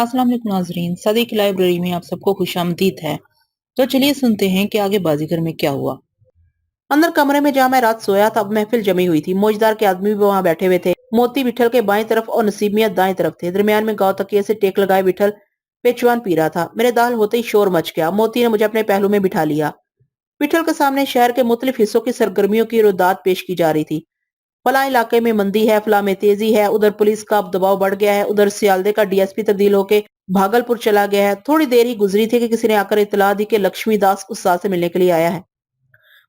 अस्सलाम वालेकुम नाजरीन, सदी की लाइब्रेरी में आप सबको खुशामदीद है। तो चलिए सुनते हैं कि आगे बाजीगर में क्या हुआ। अंदर कमरे में जहाँ मैं रात सोया तब महफिल जमी हुई थी। मौजदार के आदमी भी वहाँ बैठे हुए थे। मोती विठल के बाएं तरफ और नसीब मियां दाएं तरफ थे। दरमियान में गांव तकिए से टेक लगाए विठल पेचवान पी रहा था। मेरे दाल होते ही शोर मच गया। मोती ने मुझे अपने पहलू में बिठा लिया। विठल के सामने शहर के मुख्तलिफ हिस्सों की सरगर्मियों की रुदात पेश की जा रही थी। फला इलाके में मंदी है, फला में तेजी है, उधर पुलिस का दबाव बढ़ गया है, उधर सियालदे का डीएसपी तब्दील होके भागलपुर चला गया है। थोड़ी देर ही गुजरी थी कि किसी ने आकर इतला दी कि लक्ष्मी दास उस साल से मिलने के लिए आया है।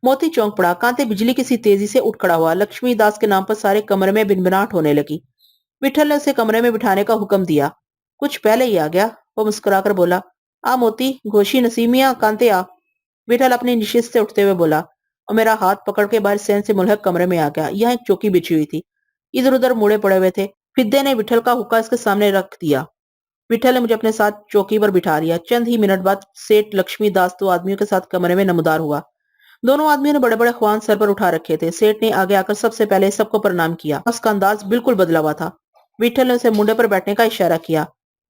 मोती चौंक पड़ा। कांते बिजली किसी तेजी से उठ खड़ा हुआ। लक्ष्मी दास के नाम पर सारे कमरे में भिनभिनाहट होने लगी। विठल ने उसे कमरे में बिठाने का हुक्म दिया। कुछ पहले ही आ गया, वो मुस्कुराकर बोला। आ मोती, घोशी, नसीमिया, कांते आ। विठल अपनी निशिस्त से उठते हुए बोला और मेरा हाथ पकड़ के बाहर सैन से मुल्हक कमरे में आ गया। यहाँ एक चौकी बिछी हुई थी। इधर उधर मुड़े पड़े हुए थे। फिद्दे ने विठल का हुक्का इसके सामने रख दिया। विठल ने मुझे अपने साथ चौकी पर बिठा लिया। चंद ही मिनट बाद सेठ लक्ष्मी दास दो आदमियों के साथ कमरे में नमदार हुआ। दोनों आदमियों ने बड़े बड़े ख्वान सर पर उठा रखे थे। सेठ ने आगे आकर सबसे पहले सबको प्रणाम किया। उसका अंदाज बिल्कुल बदला हुआ था। विठल ने उसे मुंडे पर बैठने का इशारा किया,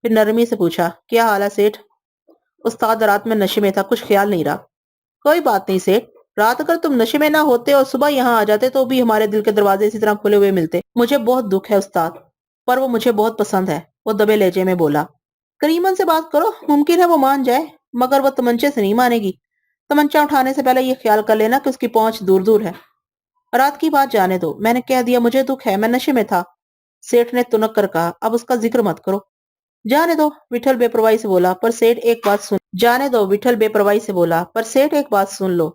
फिर नरमी से पूछा, क्या हाल है सेठ? उस्ताद रात में नशे में था, कुछ ख्याल नहीं रहा। कोई बात नहीं सेठ, रात अगर तुम नशे में ना होते और सुबह यहाँ आ जाते तो भी हमारे दिल के दरवाजे इसी तरह खुले हुए मिलते। मुझे बहुत दुख है उस्ताद, पर वो मुझे बहुत पसंद है, वो दबे लहजे में बोला। करीमन से बात करो, मुमकिन है वो मान जाए, मगर वो तमंचे से नहीं मानेगी। तमंचा उठाने से पहले ये ख्याल कर लेना कि उसकी पहुंच दूर दूर है। रात की बात जाने दो, मैंने कह दिया मुझे दुख है, मैं नशे में था। सेठ ने तुनक कर कहा, अब उसका जिक्र मत करो। जाने दो, विठल बेपरवाही से बोला, पर सेठ एक बात सुन। जाने दो, विठल बेपरवाही से बोला, पर सेठ एक बात सुन लो।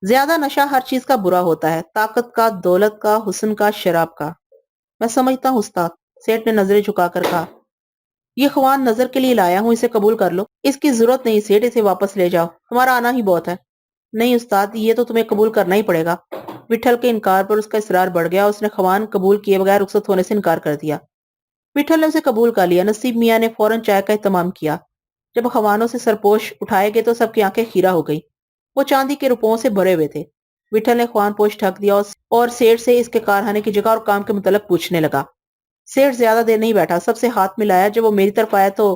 ज्यादा नशा हर चीज का बुरा होता है, ताकत का, दौलत का, हुस्न का, शराब का। मैं समझता हूँ उस्ताद, सेठ ने नजरें झुकाकर कहा। ये ख्वान नजर के लिए लाया हूँ, इसे कबूल कर लो। इसकी जरूरत नहीं सेठ, इसे वापस ले जाओ, हमारा आना ही बहुत है। नहीं उस्ताद, ये तो तुम्हें कबूल करना ही पड़ेगा। विठल के इनकार पर उसका इसरार बढ़ गया। उसने ख्वान कबूल किए बगैर रुखसत होने से इनकार कर दिया। विठल ने उसे कबूल कर लिया। नसीब मियां ने फौरन चाय का इत्तमाम किया। जब खवानों से सरपोश उठाए गए तो सबकी आंखें खीरा हो गई। वो चांदी के रुपयों से भरे हुए थे। विठल ने ख्वान पोश ढक दिया और सेठ से इसके कारखाने की जगह और काम के मुतल्लिक पूछने लगा। सेठ ज्यादा देर नहीं बैठा, सबसे हाथ मिलाया। जब वो मेरी तरफ आया तो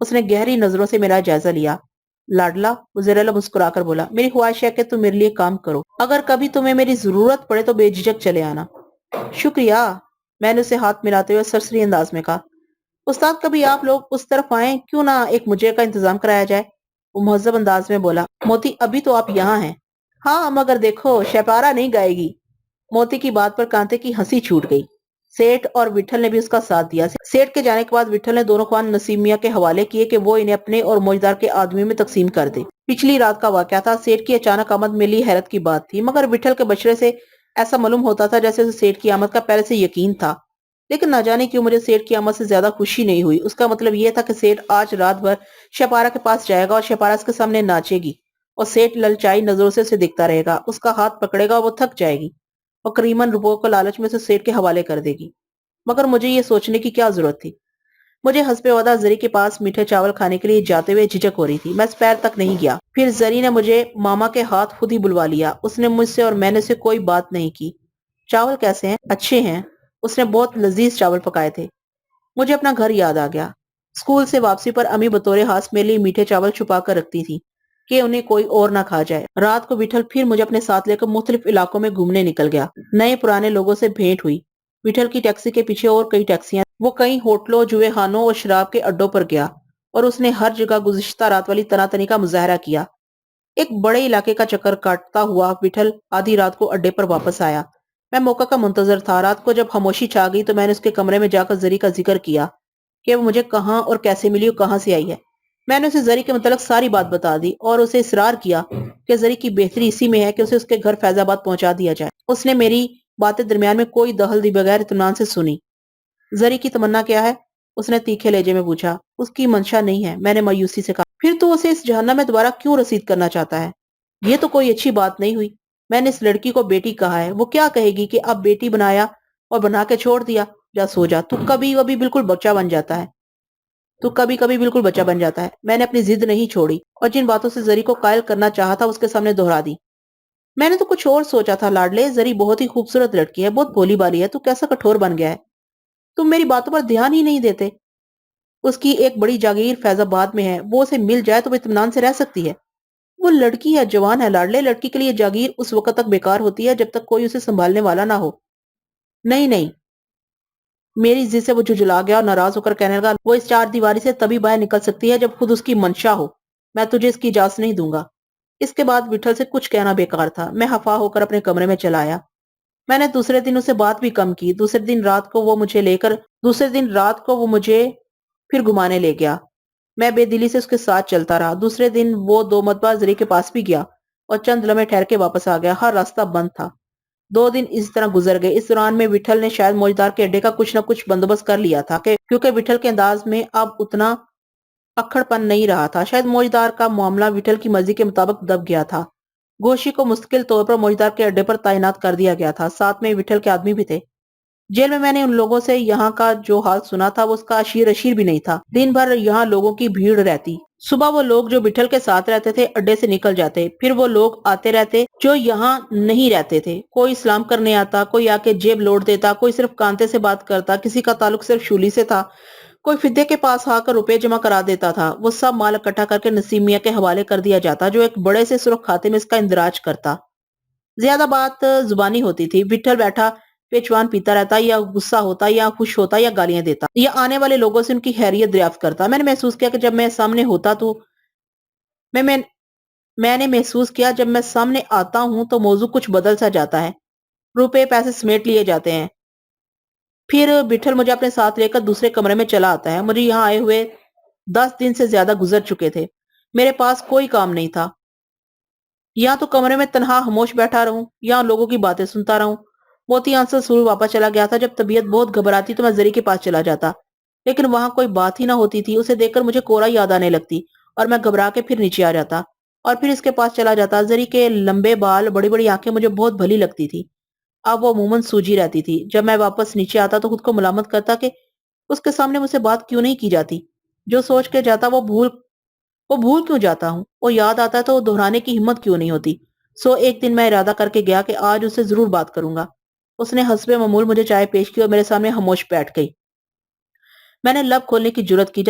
उसने गहरी नजरों से मेरा जायजा लिया। लाडला, वो जरा मुस्कुराकर बोला, मेरी ख्वाहिश है कि तुम मेरे लिए काम करो। अगर कभी तुम्हें मेरी जरूरत पड़े तो बेझिझक चले आना। शुक्रिया, मैंने उसे हाथ मिलाते हुए सरसरी अंदाज में कहा। उस्ताद, कभी आप लोग उस तरफ आए, क्यों ना एक मुझे का इंतजाम कराया जाए। वो मुहज्जब अंदाज में बोला। मोती, अभी तो आप यहाँ हैं। हाँ, मगर देखो, शैपारा नहीं गाएगी। मोती की बात पर कांते की हंसी छूट गई। सेठ और विठल ने भी उसका साथ दिया। सेठ के जाने के बाद विठल ने दोनों ख्वान नसीम मियां के हवाले किए कि वो इन्हें अपने और मौजदार के आदमियों में तकसीम कर दे। पिछली रात का वाकया था। सेठ की अचानक आमद मिली हैरत की बात थी, मगर विठल के बछड़े से ऐसा मालूम होता था जैसे उसे सेठ की आमद का पहले से यकीन था। लेकिन न जाने क्यों मुझे सेठ की आमद से ज्यादा खुशी नहीं हुई। उसका मतलब यह था कि सेठ आज रात भर शपारा के पास जाएगा और शपारा उसके सामने नाचेगी और सेठ ललचाई नजरों से उसे दिखता रहेगा। उसका हाथ पकड़ेगा और वो थक जाएगी और करीमन रुपयों को लालच में उसे सेठ के हवाले कर देगी। मगर मुझे ये सोचने की क्या जरूरत थी। मुझे हस्बे वादा जरी के पास मीठे चावल खाने के लिए जाते हुए झिझक हो रही थी। मैं पैर तक नहीं गया। फिर जरी ने मुझे मामा के हाथ खुद ही बुलवा लिया। उसने मुझसे और मैंने से कोई बात नहीं की। चावल कैसे हैं? अच्छे हैं। उसने बहुत लजीज चावल पकाए थे। मुझे अपना घर याद आ गया। स्कूल से वापसी पर अम्मी बतौरे हास मेरे लिए मीठे चावल छुपा कर रखती थी कि उन्हें कोई और ना खा जाए। रात को विठल फिर मुझे अपने साथ लेकर मुख्तलिफ इलाकों में घूमने निकल गया। नए पुराने लोगों से भेंट हुई। विठल की टैक्सी के पीछे और कई टैक्सियां। वो कई होटलों, जुए खानों और शराब के अड्डों पर गया और उसने हर जगह गुज़िश्ता रात वाली तनातनी का मुजाहरा किया। एक बड़े इलाके का चक्कर काटता हुआ विठल आधी रात को अड्डे पर वापस आया। मैं मौका का मुंतजर था। रात को जब खामोशी छा गई तो मैंने उसके कमरे में जाकर जरी का जिक्र किया कि वो मुझे कहाँ और कैसे मिली और कहाँ से आई है। मैंने उसे जरी के मतलब सारी बात बता दी और उसे इसरार किया कि जरी की बेहतरी इसी में है कि उसे उसके घर फैजाबाद पहुंचा दिया जाए। उसने मेरी बातें दरमियान में कोई दखल दी बगैर इत्मीनान से सुनी। जरी की तमन्ना क्या है? उसने तीखे लहजे में पूछा। उसकी मंशा नहीं है, मैंने मायूसी से कहा। फिर तो उसे इस जहन्नम में दोबारा क्यों रसीद करना चाहता है? ये तो कोई अच्छी बात नहीं हुई। मैंने इस लड़की को बेटी कहा है, वो क्या कहेगी कि अब बेटी बनाया और बना के छोड़ दिया। जा सो जा, तू कभी कभी बिल्कुल बच्चा बन जाता है। तू कभी कभी बिल्कुल बच्चा बन जाता है। मैंने अपनी जिद नहीं छोड़ी और जिन बातों से जरी को कायल करना चाहा था उसके सामने दोहरा दी। मैंने तो कुछ और सोचा था लाडले, जरी बहुत ही खूबसूरत लड़की है, बहुत भोली भाली है, तू कैसा कठोर बन गया है। तुम मेरी बातों पर ध्यान ही नहीं देते। اس کی ایک بڑی جاگیر فیض آباد میں ہے، وہ اسے مل جائے تو وہ اطمینان سے رہ سکتی ہے۔ وہ لڑکی ہے، جوان ہے، لاڈلے لڑکی کے لیے جاگیر اس وقت تک بیکار ہوتی ہے جب تک کوئی اسے سنبھالنے والا نہ ہو۔ نہیں نہیں، میری ضد سے وہ جھجلا گیا اور ناراض ہو کر کہنے لگا، وہ اس چار دیواری سے تبھی باہر نکل سکتی ہے جب خود اس کی منشا ہو، میں تجھے اس کی اجازت نہیں دوں گا۔ اس کے بعد وٹھل سے کچھ کہنا بیکار تھا، میں خفا ہو کر اپنے کمرے میں چلا آیا۔ میں نے دوسرے دن اسے بات بھی کم کی۔ دوسرے دن رات کو وہ مجھے پھر گھمانے لے گیا۔ میں بے دلی سے اس کے ساتھ چلتا رہا۔ دوسرے دن وہ 2 مرتبہ زری کے پاس بھی گیا اور چند لمحے ٹھہر کے واپس آ گیا۔ ہر راستہ بند تھا۔ 2 دن اس طرح گزر گئے۔ اس دوران میں وٹھل نے شاید موجدار کے اڈے کا کچھ نہ کچھ بندوبست کر لیا تھا، کیونکہ وٹھل کے انداز میں اب اتنا اکھڑ پن نہیں رہا تھا۔ شاید موجدار کا معاملہ وٹھل کی مرضی کے مطابق دب گیا تھا۔ گوشی کو مستقل طور پر موجدار کے اڈے پر تعینات کر دیا گیا تھا، ساتھ میں وٹھل کے آدمی بھی تھے۔ جیل میں نے ان لوگوں سے یہاں کا جو حال سنا تھا وہ اس کا اشیر اشیر بھی نہیں تھا۔ دن بھر یہاں لوگوں کی بھیڑ رہتی۔ صبح وہ لوگ جو وٹھل کے ساتھ رہتے تھے اڈے سے نکل جاتے، پھر وہ لوگ آتے رہتے جو یہاں نہیں رہتے تھے۔ کوئی سلام کرنے آتا، کوئی آ کے جیب لوٹ دیتا، کوئی صرف کانتے سے بات کرتا، کسی کا تعلق صرف شولی سے تھا، کوئی فدے کے پاس آ کر روپے جمع کرا دیتا تھا۔ وہ سب مال اکٹھا کر کے نسیم میاں کے حوالے کر دیا جاتا، جو ایک بڑے سے سرخ کھاتے میں اس کا اندراج کرتا۔ زیادہ بات زبانی ہوتی تھی۔ وٹھل بیٹھا پیچوان پیتا رہتا، یا غصہ ہوتا، یا خوش ہوتا، یا گالیاں دیتا، یا آنے والے لوگوں سے ان کی خیریت دریافت کرتا۔ میں نے محسوس کیا جب میں سامنے آتا ہوں تو موضوع کچھ بدل سا جاتا ہے۔ روپے پیسے سمیٹ لیے جاتے ہیں۔ پھر وٹھل مجھے اپنے ساتھ لے کر دوسرے کمرے میں چلا آتا ہے۔ مجھے یہاں آئے ہوئے 10 دن سے زیادہ گزر چکے تھے۔ میرے پاس کوئی کام نہیں تھا۔ یا تو کمرے میں تنہا خاموش بیٹھا رہوں یا لوگوں کی باتیں سنتا رہوں۔ موتی آنسر سور واپس چلا گیا تھا۔ جب طبیعت بہت گھبراتی تو میں زری کے پاس چلا جاتا، لیکن وہاں کوئی بات ہی نہ ہوتی تھی۔ اسے دیکھ کر مجھے کورا یاد آنے لگتی اور میں گھبرا کے پھر نیچے آ جاتا اور پھر اس کے پاس چلا جاتا۔ زری کے لمبے بال، بڑی بڑی آنکھیں مجھے بہت بھلی لگتی تھی۔ اب وہ عموماً سوجی رہتی تھی۔ جب میں واپس نیچے آتا تو خود کو ملامت کرتا کہ اس کے سامنے مجھ سے بات کیوں نہیں کی جاتی۔ جو سوچ کے جاتا وہ بھول کیوں جاتا ہوں، وہ یاد آتا ہے تو وہ دہرانے کی ہمت کیوں نہیں ہوتی۔ ایک دن میں ارادہ کر کے گیا کہ آج اسے ضرور بات کروں گا۔ اس نے حسب معمول مجھے چائے پیش کی اور میرے سامنے خاموش بیٹھ گئی۔ میں نے لب کھولنے کی جرات کی،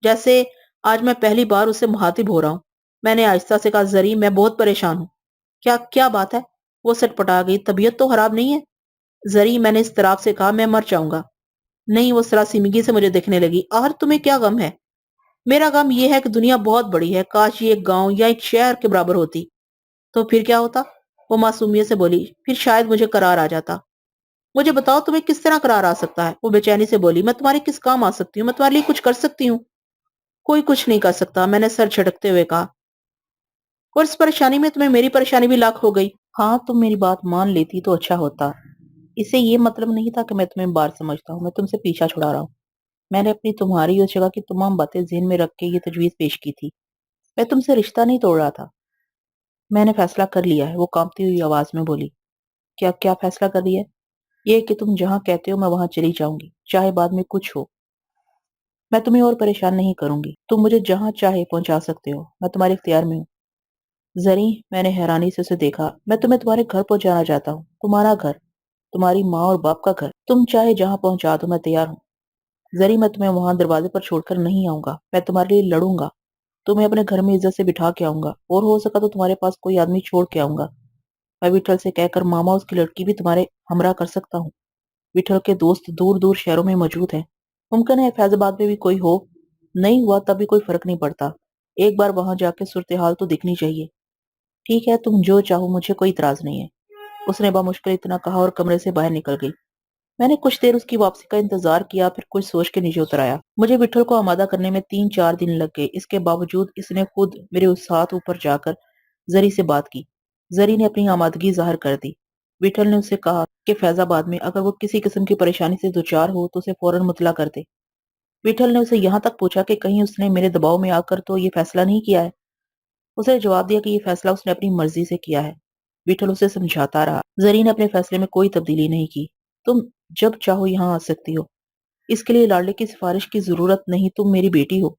جیسے آج میں پہلی بار اس سے مخاطب ہو رہا ہوں۔ میں نے آہستہ سے کہا، زری میں بہت پریشان ہوں۔ کیا بات ہے؟ وہ سٹ پٹا گئی۔ طبیعت تو خراب نہیں ہے؟ زری، میں نے اس طرح سے کہا، میں مر جاؤں گا۔ نہیں، وہ سراسیمگی سے مجھے دیکھنے لگی۔ آخر تمہیں کیا غم ہے؟ میرا غم یہ ہے کہ دنیا بہت بڑی ہے، کاش یہ ایک گاؤں یا ایک شہر کے برابر ہوتی۔ تو پھر کیا ہوتا؟ وہ معصومیت سے بولی، پھر شاید مجھے قرار آ جاتا۔ مجھے بتاؤ تمہیں کس طرح قرار آ سکتا ہے؟ وہ بے چینی سے بولی، میں تمہاری کس کام آ سکتی ہوں؟ میں تمہارے لیے کچھ کر سکتی ہوں؟ کوئی کچھ نہیں کر سکتا، میں نے سر جھٹکتے ہوئے کہا۔ اور اس پریشانی میں تمہیں میری پریشانی بھی لاکھ ہو گئی۔ ہاں، تم میری بات مان لیتی تو اچھا ہوتا۔ اسے یہ مطلب نہیں تھا کہ میں تمہیں بار سمجھتا ہوں، میں تم سے پیچھا چھڑا رہا ہوں۔ میں نے اپنی تمہاری اور جگہ کی تمام باتیں ذہن میں رکھ کے یہ تجویز پیش کی تھی۔ میں تم سے رشتہ نہیں توڑ رہا تھا۔ میں نے فیصلہ کر لیا ہے، وہ کانپتی ہوئی آواز میں بولی۔ کیا فیصلہ کر لیا ہے؟ یہ کہ تم جہاں کہتے ہو میں وہاں چلی جاؤں گی، چاہے بعد میں کچھ ہو۔ میں تمہیں اور پریشان نہیں کروں گی، تم مجھے جہاں چاہے پہنچا سکتے ہو، میں تمہارے اختیار میں ہوں۔ زری، میں نے حیرانی سے اسے دیکھا، میں تمہیں تمہارے گھر پہنچانا چاہتا ہوں، تمہارا گھر، تمہاری ماں اور باپ کا گھر۔ تم چاہے جہاں پہنچا دو، میں تیار ہوں۔ زری، میں تمہیں وہاں دروازے پر چھوڑ کر نہیں آؤں گا، میں تمہارے لیے لڑوں گا، تمہیں اپنے گھر میں عزت سے بٹھا کے آؤں گا، اور ہو سکا تو تمہارے پاس کوئی آدمی چھوڑ کے آؤں گا۔ میں وٹھل سے کہہ کر ماما اس کی لڑکی بھی تمہارے ہمراہ کر سکتا ہوں۔ وٹھل کے دوست دور دور شہروں میں موجود ہیں، ممکن ہے فیض آباد میں بھی کوئی ہو۔ نہیں ہوا تب بھی کوئی فرق نہیں پڑتا، ایک بار وہاں جا کے صورتحال تو دکھنی چاہیے۔ ٹھیک ہے، تم جو چاہو، مجھے کوئی اعتراض نہیں ہے، اس نے بامشکل اتنا کہا اور کمرے سے باہر نکل گئی۔ میں نے کچھ دیر اس کی واپسی کا انتظار کیا، پھر کچھ سوچ کے نیچے اتر آیا۔ مجھے وٹھل کو آمادہ کرنے میں 3-4 دن لگ گئے۔ اس کے باوجود اس نے خود میرے اس ساتھ اوپر جا کر زری سے بات کی۔ زری نے اپنی آمادگی ظاہر کر دی۔ وٹھل نے اسے کہا کہ فیض آباد میں اگر وہ کسی قسم کی پریشانی سے دوچار ہو تو اسے فوراً مطلع کر دے۔ وٹھل نے اسے یہاں تک پوچھا کہ کہیں اس نے میرے دباؤ میں آ کر تو یہ فیصلہ نہیں کیا ہے۔ اس نے جواب دیا کہ یہ فیصلہ اس نے اپنی مرضی سے کیا ہے۔ وٹھل اسے سمجھاتا رہا۔ زری نے اپنے فیصلے میں کوئی تبدیلی نہیں کی۔ تم جب چاہو یہاں آ سکتی ہو، اس کے لیے لاڈلے کی سفارش کی ضرورت نہیں، تم میری بیٹی ہو۔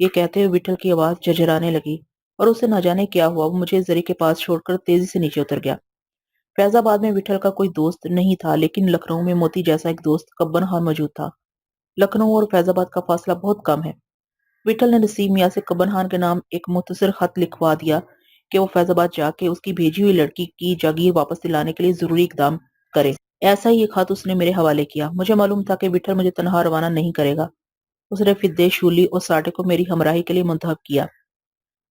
یہ کہتے ہوئے وٹھل کی آواز جھرجھرانے لگی اور اسے نہ جانے کیا ہوا، وہ مجھے زری کے پاس چھوڑ کر تیزی سے نیچے اتر گیا۔ فیض آباد میں وٹھل کا کوئی دوست نہیں تھا، لیکن لکھنؤ میں موتی جیسا ایک دوست کبن خان موجود تھا۔ लखनऊ और फैजाबाद का फासला बहुत कम है। विठल ने नसीम मियाँ से कब्बन खान के नाम एक मुख्तसर खत लिखवा दिया कि वो फैजाबाद जाके उसकी भेजी हुई लड़की की जागीर वापस दिलाने के लिए जरूरी इकदाम करे। ऐसा ही एक खत उसने मेरे हवाले किया। मुझे मालूम था कि विठल मुझे तनहा रवाना नहीं करेगा। उसने फिदे, शूली और साटे को मेरी हमराही के लिए मुंतखब किया।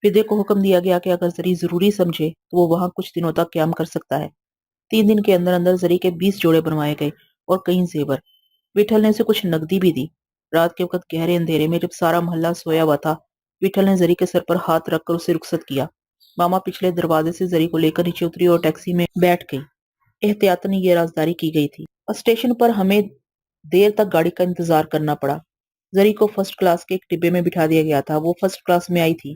फिदे को हुक्म दिया गया कि अगर जरी जरूरी समझे तो वो वहां कुछ दिनों तक क्याम कर सकता है। 3 दिन के अंदर अंदर जरी के 20 जोड़े बनवाए गए और कई जेवर। विठल ने उसे कुछ नकदी भी दी। रात के वक्त गहरे अंधेरे में जब सारा मोहल्ला सोया हुआ था, विठल ने जरी के सर पर हाथ रखकर उसे रुखसत किया। मामा पिछले दरवाजे से जरी को लेकर नीचे उतरी और टैक्सी में बैठ गई। एहतियातन ये राजदारी की गई थी। स्टेशन पर हमें देर तक गाड़ी का इंतजार करना पड़ा। जरी को फर्स्ट क्लास के एक डिब्बे में बिठा दिया गया था। वो फर्स्ट क्लास में आई थी,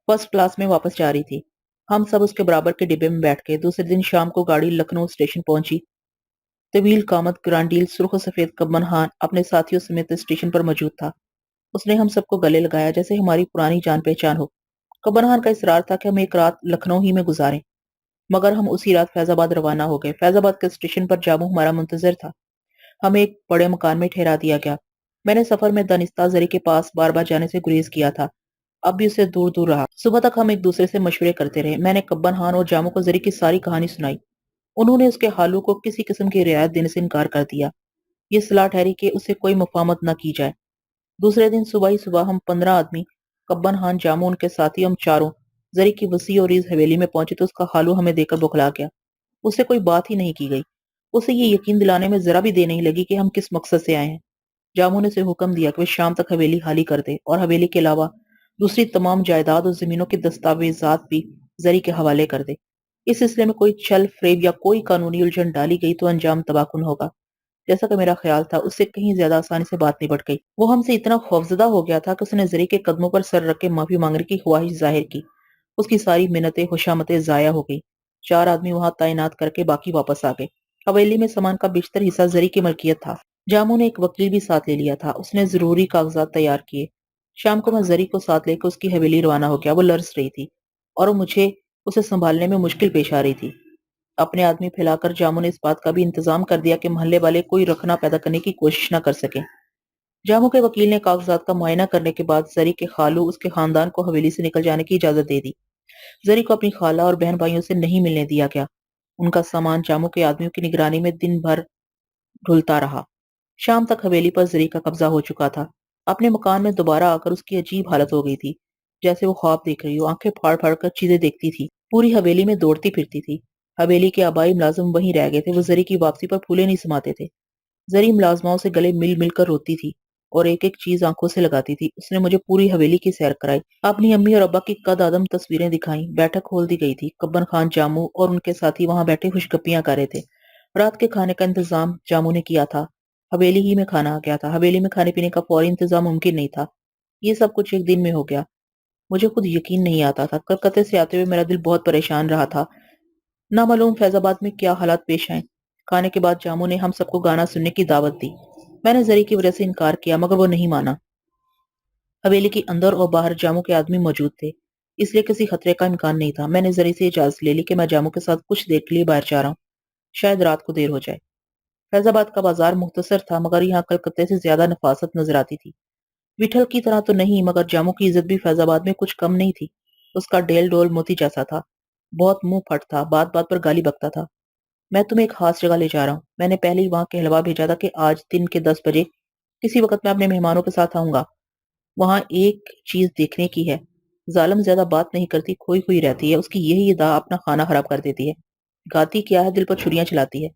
फर्स्ट क्लास में वापस जा रही थी। हम सब उसके बराबर के डिब्बे में बैठ गए। दूसरे दिन शाम को गाड़ी लखनऊ स्टेशन पहुंची। तवील कामत ग्रांडील सुर्ख सफेद कब्बन खान अपने साथियों समेत स्टेशन पर मौजूद था। उसने हम सबको गले लगाया जैसे हमारी पुरानी जान पहचान हो। कब्बन खान का इसरार था कि हम एक रात लखनऊ ही में गुजारें, मगर हम उसी रात फैजाबाद रवाना हो गए। फैजाबाद के स्टेशन पर जामू हमारा मुंतजर था। हमें एक बड़े मकान में ठहरा दिया गया। मैंने सफर में दानिस्ता जरी के पास बार बार जाने से गुरेज किया था। अब भी उससे दूर दूर रहा। सुबह तक हम एक दूसरे से मशवरे करते रहे। मैंने कब्बन खान और जामू को जरी की सारी कहानी सुनाई। उन्होंने उसके हालू को किसी किस्म की रियायत देने से इनकार कर दिया। ये सलाह ठहरी कि उससे कोई मुफाहमत न की जाए। दूसरे दिन सुबह ही सुबह हम 15 आदमी, कब्बन खान, जामू, उनके साथी, हम चारों जरी की वसी और इस हवेली में पहुंचे तो उसका हालू हमें देकर बौखला गया। उससे कोई बात ही नहीं की गई। उसे ये यकीन दिलाने में जरा भी देर नहीं लगी कि हम किस मकसद से आए हैं। जामू ने उसे हुक्म दिया कि वह शाम तक हवेली खाली कर दे और हवेली के अलावा दूसरी तमाम जायदाद और जमीनों के दस्तावेजात भी जरी के हवाले कर दे। इस सिलसिले में कोई छल फरेब या कोई कानूनी उलझन डाली गई तो अंजाम तबाहकुन होगा। जैसा कि मेरा ख्याल था, उससे कहीं ज्यादा आसानी से बात निपट गई। वो हमसे इतना खौफजदा हो गया था कि उसने जरी के कदमों पर सर रख के माफी मांगने की ख्वाहिश जाहिर की। उसकी सारी मिन्नतें खुशामतें जाया हो गई। 4 आदमी वहां तैनात करके बाकी वापस आ गए। हवेली में सामान का बिस्तर हिस्सा जरी की मलकियत था। जामू ने एक वकील भी साथ ले लिया था। उसने जरूरी कागजात तैयार किए। शाम को मैं जरी को साथ लेकर उसकी हवेली रवाना हो गया। वो लरस रही थी और मुझे उसे संभालने में मुश्किल पेश आ रही थी। अपने आदमी फैलाकर जामू ने इस बात का भी इंतजाम कर दिया कि मोहल्ले वाले कोई रखना पैदा करने की कोशिश न कर सके। जामू के वकील ने कागजात का मुआयना करने के बाद जरी के खालू उसके खानदान को हवेली से निकल जाने की इजाजत दे दी। जरी को अपनी खाला और बहन भाइयों से नहीं मिलने दिया गया। उनका सामान जामू के आदमियों की निगरानी में दिन भर ढुलता रहा। शाम तक हवेली पर जरी का कब्जा हो चुका था। अपने मकान में दोबारा आकर उसकी अजीब हालत हो गई थी, जैसे वो ख्वाब देख रही हो। आंखें फाड़ फाड़ कर चीजें देखती थी। पूरी हवेली में दौड़ती फिरती थी। हवेली के आबाई मुलाजिम वहीं रह गए थे। वो जरी की वापसी पर फूले नहीं समाते थे। जरी मुलाजमाओं से गले मिल मिल कर रोती थी और एक एक चीज आंखों से लगाती थी। उसने मुझे पूरी हवेली की सैर कराई, अपनी अम्मी और अब्बा की कद आदम तस्वीरें दिखाई। बैठक खोल दी गई थी। कब्बन खान, जामू और उनके साथी वहां बैठे खुशगपियां कर रहे थे। रात के खाने का इंतजाम जामू ने किया था। हवेली ही में खाना आ गया था। हवेली में खाने पीने का फौरी इंतजाम मुमकिन नहीं था। ये सब कुछ एक दिन में हो गया। मुझे खुद यकीन नहीं आता था। कलकत्ते से आते हुए मेरा दिल बहुत परेशान रहा था। ना मालूम फैजाबाद में क्या हालात पेश आए। खाने के बाद जामू ने हम सबको गाना सुनने की दावत दी। मैंने जरी की वजह से इनकार किया, मगर वो नहीं माना। हवेली के अंदर और बाहर जामू के आदमी मौजूद थे, इसलिए किसी खतरे का इम्कान नहीं था। मैंने जरी से इजाजत ले ली कि मैं जामू के साथ कुछ देर के लिए बाहर जा रहा हूँ, शायद रात को देर हो जाए। फैजाबाद का बाजार मुख्तसर था, मगर यहाँ कलकत्ते से ज्यादा नफासत नजर आती थी। विठल की तरह तो नहीं, मगर जामू की इज्जत भी फैजाबाद में कुछ कम नहीं थी। उसका डेल डोल मोती जैसा था, बहुत मुंह फट था, बात बात पर गाली बकता था। मैं तुम्हें एक खास जगह ले जा रहा हूँ। मैंने पहले ही वहां कहलवा भेजा था कि आज दिन के 10 बजे किसी वक्त मैं अपने मेहमानों के साथ आऊंगा। वहां एक चीज देखने की है। जालिम ज्यादा बात नहीं करती, खोई खोई रहती है। उसकी यही अदा अपना खाना खराब कर देती है। गाती क्या है, दिल पर छुरियां चलाती है।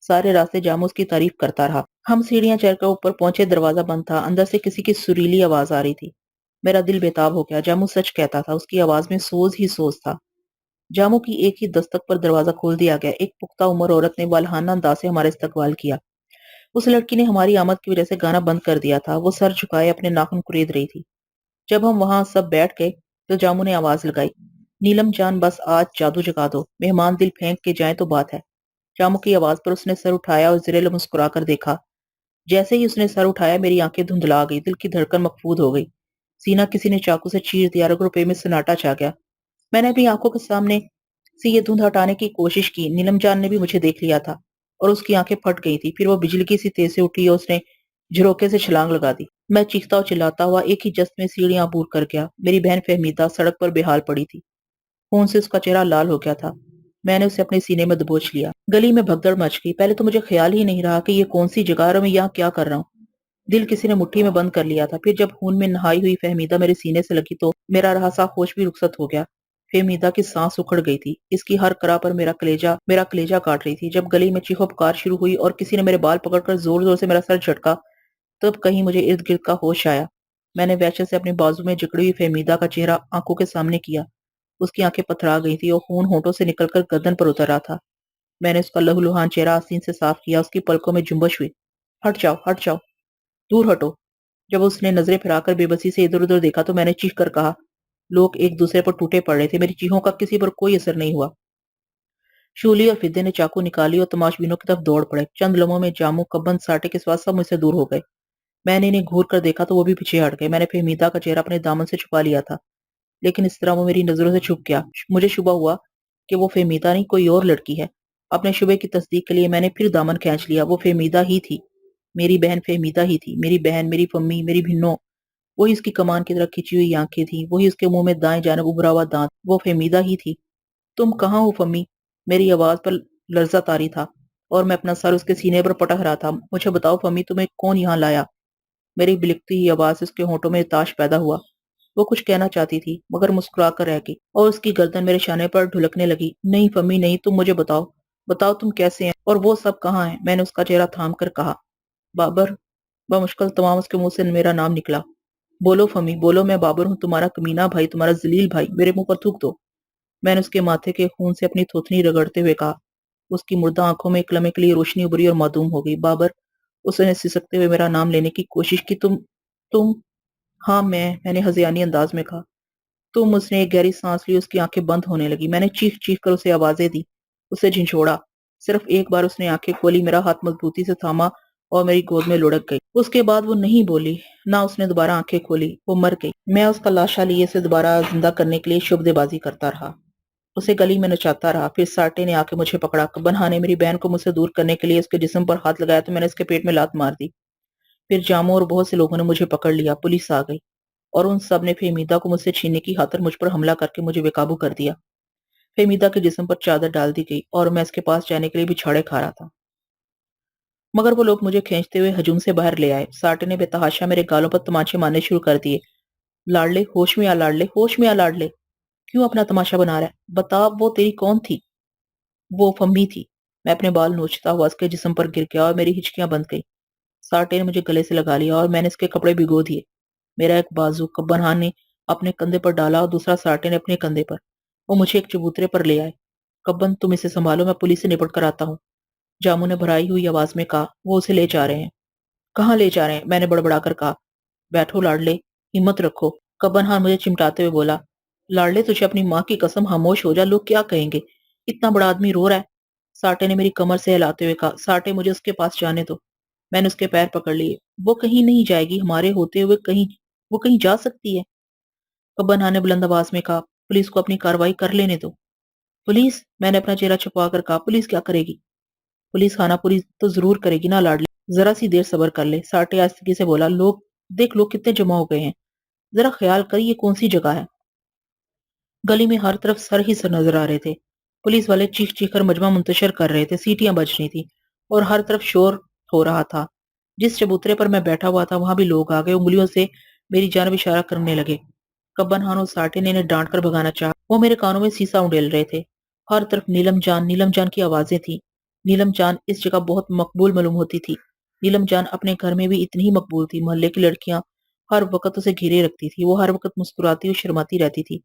सारे रास्ते जामू उसकी तारीफ करता रहा। हम सीढ़ियां चढ़कर ऊपर पहुंचे। दरवाजा बंद था। अंदर से किसी की सुरीली आवाज आ रही थी। मेरा दिल बेताब हो गया। जामू सच कहता था, उसकी आवाज में सोज ही सोज था। जामू की एक ही दस्तक पर दरवाजा खोल दिया गया। एक पुख्ता उम्र औरत ने वालहाना अंदाज से हमारा इस्तकबाल किया। उस लड़की ने हमारी आमद की वजह से गाना बंद कर दिया था। वो सर झुकाए अपने नाखून कुरेद रही थी। जब हम वहां सब बैठ गए तो जामू ने आवाज लगाई, नीलम जान, बस आज जादू जगा दो। मेहमान दिल फेंक के जाए तो बात है। जामू की आवाज पर उसने सर उठाया और जिरेल मुस्कुरा कर देखा। जैसे ही उसने सर उठाया, मेरी आंखें धुंधला गई। दिल की धड़कन मकफूद हो गई। सीना किसी ने चाकू से चीर दिया। रग रुपए में सन्नाटा छा गया। मैंने अपनी आंखों के सामने से ये धुंध हटाने की कोशिश की। नीलम जान ने भी मुझे देख लिया था और उसकी आंखें फट गई थी। फिर वो बिजली की सी तेज से उठी और उसने झरोके से छलांग लगा दी। मैं चीखता और चिल्लाता हुआ एक ही जस्त में सीढ़ियां अबूर कर गया। मेरी बहन फहमीदा सड़क पर बेहाल पड़ी थी। खून से उसका चेहरा लाल हो गया था। मैंने उसे अपने सीने में दबोच लिया। गली में भगदड़ मच गई। पहले तो मुझे ख्याल ही नहीं रहा कि ये कौन सी जगह है और मैं यहाँ क्या कर रहा हूँ। दिल किसी ने मुट्ठी में बंद कर लिया था। फिर जब खून में नहाई हुई फहमीदा मेरे सीने से लगी तो मेरा रहा सा होश भी रुखसत हो गया। फहमीदा की सांस उखड़ गई थी। इसकी हर करा पर मेरा कलेजा काट रही थी। जब गली में चीखो पुकार शुरू हुई और किसी ने मेरे बाल पकड़कर जोर जोर से मेरा सर झटका, तब कहीं मुझे इर्द गिर्द का होश आया। मैंने वहशत से अपने बाजू में जकड़ी हुई फहमीदा का चेहरा आंखों के सामने किया। उसकी आंखें पथरा गई थी और खून होंठों से निकलकर गर्दन पर उतर रहा था। मैंने उसका लहूलुहान चेहरा आस्तीन से साफ किया। उसकी पलकों में जुम्बश हुई। हट जाओ, दूर हटो। जब उसने नजरें फिराकर बेबसी से इधर उधर देखा तो मैंने चीख कर कहा। लोग एक दूसरे पर टूटे पड़ रहे थे। मेरी चीखों का किसी पर कोई असर नहीं हुआ। शूली और फिद्दे ने चाकू निकाली और तमाशबीनों की तरफ दौड़ पड़े। चंद लम्हों में जामू, कब्बन, साटे के स्वाद सब मुझसे दूर हो गए। मैंने इन्हें घूर कर देखा तो वो भी पीछे हट गए। मैंने फहमीदा का चेहरा अपने दामन से छुपा लिया था, लेकिन इस तरह वो मेरी नजरों से छुप गया। मुझे शुबा हुआ कि वो फहमीदा नहीं, कोई और लड़की है। अपने शुबे की तस्दीक के लिए मैंने फिर दामन खींच लिया। वो फहमीदा ही थी। मेरी बहन फहमीदा ही थी। मेरी बहन, मेरी फम्मी, मेरी भिन्नो। वही उसकी कमान की तरह खिंची हुई आंखें थी। वही उसके मुंह में दाएं जानब उभरा हुआ दांत। वो फहमीदा ही थी। तुम कहाँ हो फम्मी? मेरी आवाज पर लर्जा तारी था और मैं अपना सर उसके सीने पर पटक रहा था। मुझे बताओ फम्मी, तुम्हें कौन यहाँ लाया? मेरी बिलखती हुई आवाज से उसके होंठों में ताश पैदा हुआ। वो कुछ कहना चाहती थी मगर मुस्कुरा कर रह गई और उसकी गर्दन मेरे शाने पर ढुलकने लगी। नहीं फम्मी नहीं, तुम मुझे बताओ, बताओ तुम कैसे हैं और वो सब कहाँ हैं? मैंने उसका चेहरा थाम कर कहा। बाबर। बमुश्किल तमाम उसके मुंह से मेरा नाम निकला। बोलो फमी, बोलो, मैं बाबर हूँ, तुम्हारा कमीना भाई, तुम्हारा जलील भाई। मेरे मुंह पर थूक दो। मैंने उसके माथे के खून से अपनी थूथनी रगड़ते हुए कहा। उसकी मुर्दा आंखों में एक लम्हे के लिए रोशनी उभरी और मासूम हो गई। बाबर। उसने सिसकते हुए मेरा नाम लेने की कोशिश की। तुम। हाँ मैंने हजियानी अंदाज में कहा। तुम। उसने एक गहरी सांस ली। उसकी आंखें बंद होने लगी। मैंने चीख चीख कर उसे आवाजें दी, उसे झिझोड़ा। सिर्फ एक बार उसने आंखें खोली, मेरा हाथ मजबूती से थामा और मेरी गोद में लुढ़क गई। उसके बाद वो नहीं बोली, ना उसने दोबारा आंखें खोली। वो मर गई। मैं उसका लाशा लिए से दोबारा जिंदा करने के लिए शुबदेबाजी करता रहा, उसे गली में नचाता रहा। फिर साटे ने आके मुझे पकड़ा। बन्हा ने मेरी बहन को मुझसे दूर करने के लिए उसके जिस्म पर हाथ लगाया तो मैंने उसके पेट में लात मार दी। फिर जामो और बहुत से लोगों ने मुझे पकड़ लिया। पुलिस आ गई और उन सब ने फहमीदा को मुझसे छीनने की खातिर मुझ पर हमला करके मुझे बेकाबू कर दिया। फहमीदा के जिस्म पर चादर डाल दी गई और मैं इसके पास जाने के लिए भी छाड़े खा रहा था, मगर वो लोग मुझे खींचते हुए हजूम से बाहर ले आए। साटे ने बेतहाशा मेरे गालों पर तमाचे मारने शुरू कर दिए। लाडले, होश में आ लाडले, होश में आ लाडले। क्यों अपना तमाशा बना रहा है? बता, वो तेरी कौन थी? वो फम्मी थी। मैं अपने बाल नोचता हुआ उसके जिस्म पर गिर गया और मेरी हिचकियां बंद गई। साटे ने मुझे गले से लगा लिया और मैंने इसके कपड़े भिगो दिए। मेरा एक बाजू कब्बरहान ने अपने कंधे पर डाला और दूसरा साटे ने अपने कंधे पर। वो मुझे एक चबूतरे पर ले आए। कब्बन, तुम इसे संभालो, मैं पुलिस से निपट कर आता हूँ, जामू ने भराई हुई आवाज में कहा। वो उसे ले जा रहे हैं। कहाँ ले जा रहे हैं? मैंने बड़बड़ाकर कहा। बैठो लाडले, हिम्मत रखो। कब्बन हान मुझे चिमटाते हुए बोला। लाडले, तुझे अपनी माँ की कसम, खामोश हो जा, लोग क्या कहेंगे? इतना बड़ा आदमी रो रहा है। साटे ने मेरी कमर से हिलाते हुए कहा। साटे, मुझे उसके पास जाने दो। मैंने उसके पैर पकड़ लिए। वो कहीं नहीं जाएगी, हमारे होते हुए कहीं वो कहीं जा सकती है। कब्बन हान ने बुलंद आवाज में कहा। पुलिस को अपनी कार्रवाई कर लेने दो। पुलिस? मैंने अपना चेहरा छुपा कर कहा। पुलिस क्या करेगी? पुलिस खाना पूरी तो जरूर करेगी ना लाडली, जरा सी देर सब्र कर ले। साटे आस्तिकी से बोला। लोग देख, लोग कितने जमा हो गए हैं, जरा ख्याल कर, ये कौन सी जगह है? गली में हर तरफ सर ही सर नजर आ रहे थे। पुलिस वाले चीख चीख कर मजमा मुंतशिर कर रहे थे। सीटियां बज रही थी और हर तरफ शोर हो रहा था। जिस चबूतरे पर मैं बैठा हुआ था वहां भी लोग आ गए, उंगलियों से मेरी जानब इशारा करने लगे। कब्बन हान और साटे ने इन्हें डांट कर भगाना चाहा। वो मेरे कानों में सीसा उंडेल रहे थे। हर तरफ नीलम जान की आवाजें थी। नीलम जान इस जगह बहुत मकबूल मालूम होती थी। नीलम जान अपने घर में भी इतनी ही मकबूल थी। मोहल्ले की लड़कियां हर वक्त उसे घेरे रखती थी। वो हर वक्त मुस्कुराती और शर्माती रहती थी,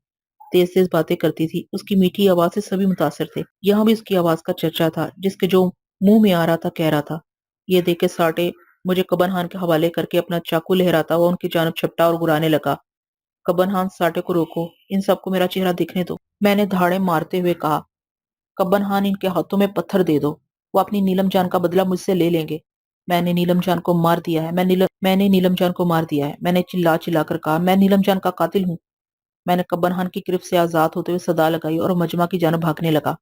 तेज तेज बातें करती थी। उसकी मीठी आवाज से सभी मुतासर थे। यहाँ भी उसकी आवाज का चर्चा था। जिसके जो मुंह में आ रहा था कह रहा था। ये देख के साटे मुझे कब्बन हान के हवाले करके अपना चाकू लहराता हुआ उनकी जानब छपटा और गुराने लगा। कब्बन हान, साटे को रोको, इन सबको मेरा चेहरा दिखने दो, मैंने धाड़े मारते हुए कहा। कब्बन हान, इनके हाथों में पत्थर दे दो, वो अपनी नीलम जान का बदला मुझसे ले लेंगे। मैंने नीलम जान को मार दिया है, मैंने नीलम जान को मार दिया है। मैंने चिल्ला चिल्ला कर कहा। मैं नीलम जान का कातिल हूँ। मैंने कब्बन हान की गिरफ्त से आजाद होते हुए सदा लगाई और मजमा की जानब भागने लगा।